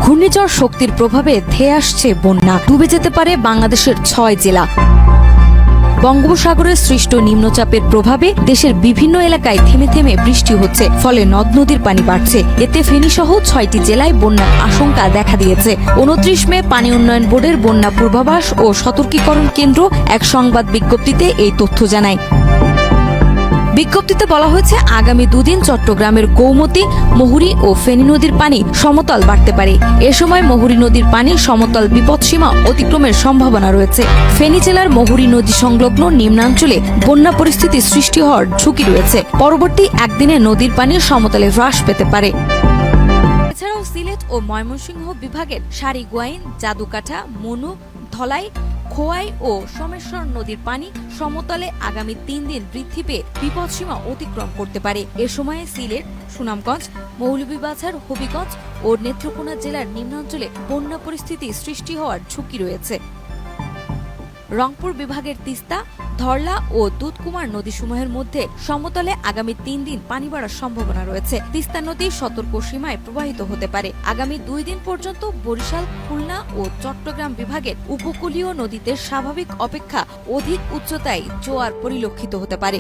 ঘূর্ণিঝড় শক্তির প্রভাবে ধেয়ে আসছে বন্যা, ডুবে যেতে পারে বাংলাদেশের ৬ জেলা। বঙ্গোপসাগরের সৃষ্ট নিম্নচাপের প্রভাবে দেশের বিভিন্ন এলাকায় থেমে থেমে বৃষ্টি হচ্ছে, ফলে নদ নদীর পানি বাড়ছে। এতে ফেনীসহ ৬টি জেলায় বন্যার আশঙ্কা দেখা দিয়েছে। ২৯ মে পানি উন্নয়ন বোর্ডের বন্যা পূর্বাভাস ও সতর্কীকরণ কেন্দ্র এক সংবাদ বিজ্ঞপ্তিতে এই তথ্য জানায়। বিজ্ঞপ্তিতে বলা হয়েছে, আগামী দুদিন চট্টগ্রামের গোমতী, মুহুরী ও ফেনী নদীর পানি সমতল বাড়তে পারে। এ সময় মুহুরী নদীর পানি সমতল বিপদসীমা অতিক্রমের সম্ভাবনা রয়েছে। ফেনী জেলার মুহুরী নদী সংলগ্ন নিম্নাঞ্চলে বন্যা পরিস্থিতি সৃষ্টি হওয়ার ঝুঁকি রয়েছে। পরবর্তী একদিনে নদীর পানি সমতলে হ্রাস পেতে পারে। এছাড়াও সিলেট ও ময়মনসিংহ বিভাগের সারিগুয়াইন, জাদুকাঠা, মনু, ধলাই, খোয়াই ও সোমেশ্বর নদীর পানি সমতলে আগামী ৩ দিন বৃদ্ধি পেয়ে বিপদসীমা অতিক্রম করতে পারে। এ সময়ে সিলেট, সুনামগঞ্জ, মৌলভীবাজার, হবিগঞ্জ ও নেত্রকোনা জেলার নিম্নাঞ্চলে বন্যা পরিস্থিতি সৃষ্টি হওয়ার ঝুঁকি রয়েছে। রংপুর বিভাগের তিস্তা, ধরলা ও দুধকুমার নদীসমূহের মধ্যে সমতলে আগামী ৩ দিন পানি বাড়ার সম্ভাবনা রয়েছে। তিস্তা নদী সতর্ক সীমায় প্রবাহিত হতে পারে। আগামী ২ দিন পর্যন্ত বরিশাল, খুলনা ও চট্টগ্রাম বিভাগের উপকূলীয় নদীতে স্বাভাবিক অপেক্ষা অধিক উচ্চতায় জোয়ার পরিলক্ষিত হতে পারে।